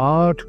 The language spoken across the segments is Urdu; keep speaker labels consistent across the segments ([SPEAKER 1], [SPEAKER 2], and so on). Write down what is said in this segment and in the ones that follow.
[SPEAKER 1] 8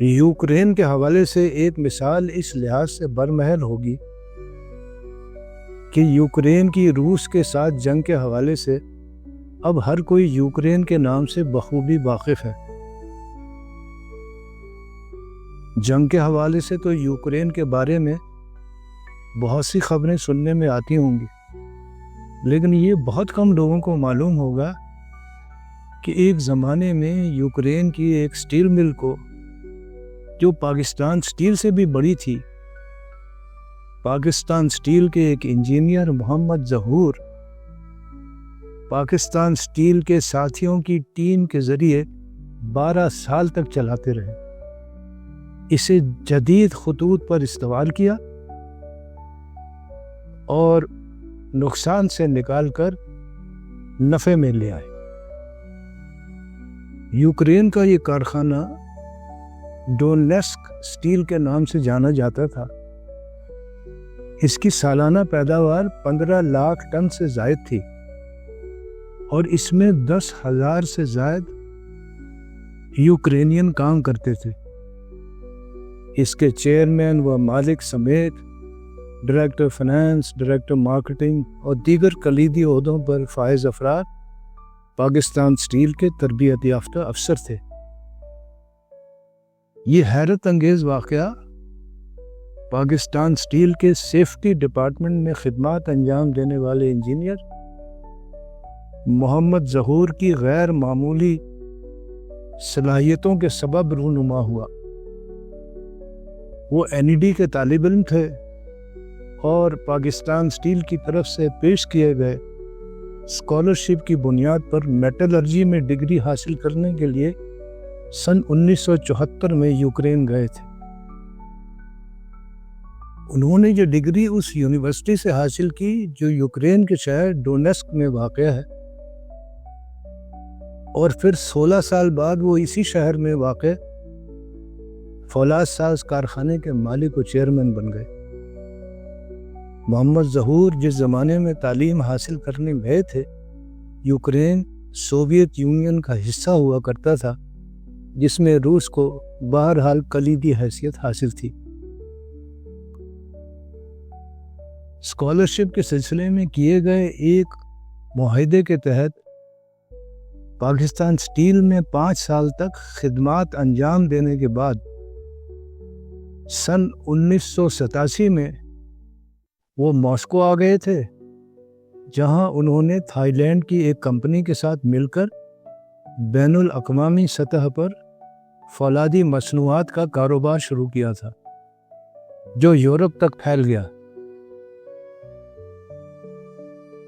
[SPEAKER 1] یوکرین کے حوالے سے ایک مثال اس لحاظ سے برمحل ہوگی کہ یوکرین کی روس کے ساتھ جنگ کے حوالے سے اب ہر کوئی یوکرین کے نام سے بخوبی واقف ہے۔ جنگ کے حوالے سے تو یوکرین کے بارے میں بہت سی خبریں سننے میں آتی ہوں گی، لیکن یہ بہت کم لوگوں کو معلوم ہوگا کہ ایک زمانے میں یوکرین کی ایک سٹیل مل کو، جو پاکستان سٹیل سے بھی بڑی تھی، پاکستان سٹیل کے ایک انجینئر محمد ظہور پاکستان سٹیل کے ساتھیوں کی ٹیم کے ذریعے 12 سال تک چلاتے رہے۔ اسے جدید خطوط پر استعمال کیا اور نقصان سے نکال کر نفع میں لے آئے۔ یوکرین کا یہ کارخانہ ڈونیسک سٹیل کے نام سے جانا جاتا تھا۔ اس کی سالانہ پیداوار 15 لاکھ ٹن سے زائد تھی اور اس میں 10,000 سے زائد یوکرینین کام کرتے تھے۔ اس کے چیئرمین و مالک سمیت ڈائریکٹر فنانس، ڈائریکٹر مارکیٹنگ اور دیگر کلیدی عہدوں پر فائز افراد پاکستان سٹیل کے تربیت یافتہ افسر تھے۔ یہ حیرت انگیز واقعہ پاکستان سٹیل کے سیفٹی ڈپارٹمنٹ میں خدمات انجام دینے والے انجینئر محمد ظہور کی غیر معمولی صلاحیتوں کے سبب رونما ہوا۔ وہ NED کے طالب علم تھے اور پاکستان سٹیل کی طرف سے پیش کیے گئے اسکالرشپ کی بنیاد پر میٹلرجی میں ڈگری حاصل کرنے کے لیے سن 1974 میں یوکرین گئے تھے۔ انہوں نے یہ ڈگری اس یونیورسٹی سے حاصل کی جو یوکرین کے شہر ڈونیسک میں واقع ہے، اور پھر 16 سال بعد وہ اسی شہر میں واقع فولاد ساز کارخانے کے مالک و چیئرمین بن گئے۔ محمد ظہور جس زمانے میں تعلیم حاصل کرنے گئے تھے، یوکرین سوویت یونین کا حصہ ہوا کرتا تھا، جس میں روس کو بہرحال کلیدی حیثیت حاصل تھی۔ اسکالرشپ کے سلسلے میں کیے گئے ایک معاہدے کے تحت پاکستان سٹیل میں 5 سال تک خدمات انجام دینے کے بعد سن 1987 میں وہ ماسکو آ گئے تھے، جہاں انہوں نے تھائی لینڈ کی ایک کمپنی کے ساتھ مل کر بین الاقوامی سطح پر فولادی مصنوعات کا کاروبار شروع کیا تھا، جو یورپ تک پھیل گیا۔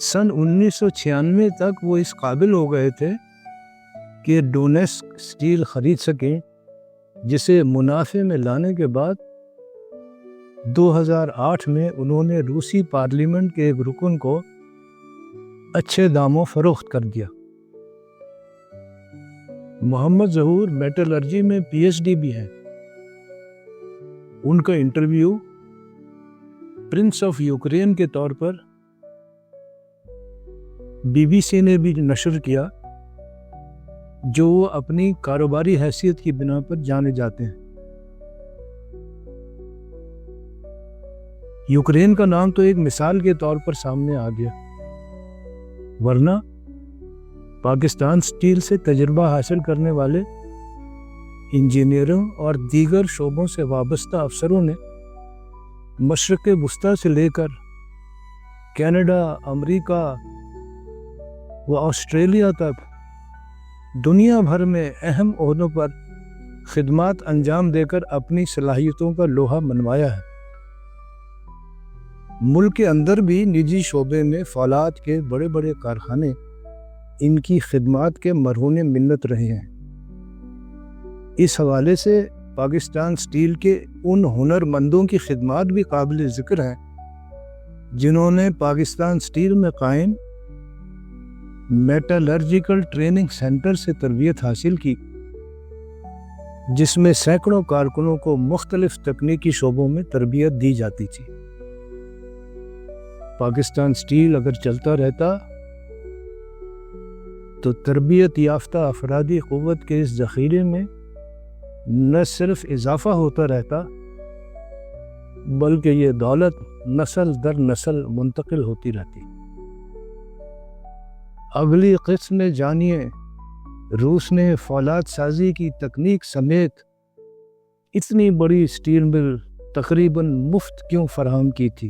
[SPEAKER 1] سن 1996 تک وہ اس قابل ہو گئے تھے کہ ڈونیسک سٹیل خرید سکیں، جسے منافع میں لانے کے بعد 2008 میں انہوں نے روسی پارلیمنٹ کے ایک رکن کو اچھے داموں فروخت کر دیا۔ محمد ظہور میٹلرجی میں PhD بھی ہیں۔ ان کا انٹرویو پرنس آف یوکرین کے طور پر BBC نے بھی نشر کیا، جو وہ اپنی کاروباری حیثیت کی بنا پر جانے جاتے ہیں۔ یوکرین کا نام تو ایک مثال کے طور پر سامنے آ گیا، ورنہ پاکستان سٹیل سے تجربہ حاصل کرنے والے انجینئروں اور دیگر شعبوں سے وابستہ افسروں نے مشرق وسطیٰ سے لے کر کینیڈا، امریکہ و آسٹریلیا تک دنیا بھر میں اہم عہدوں پر خدمات انجام دے کر اپنی صلاحیتوں کا لوہا منوایا ہے۔ ملک کے اندر بھی نجی شعبے میں فولاد کے بڑے بڑے کارخانے ان کی خدمات کے مرہون منت رہے ہیں۔ اس حوالے سے پاکستان سٹیل کے ان ہنرمندوں کی خدمات بھی قابل ذکر ہیں جنہوں نے پاکستان سٹیل میں قائم میٹلرجیکل ٹریننگ سینٹر سے تربیت حاصل کی، جس میں سینکڑوں کارکنوں کو مختلف تکنیکی شعبوں میں تربیت دی جاتی تھی۔ پاکستان سٹیل اگر چلتا رہتا تو تربیت یافتہ افرادی قوت کے اس ذخیرے میں نہ صرف اضافہ ہوتا رہتا بلکہ یہ دولت نسل در نسل منتقل ہوتی رہتی۔ اگلی قسط میں جانیے روس نے فولاد سازی کی تکنیک سمیت اتنی بڑی اسٹیل مل تقریباً مفت کیوں فراہم کی تھی۔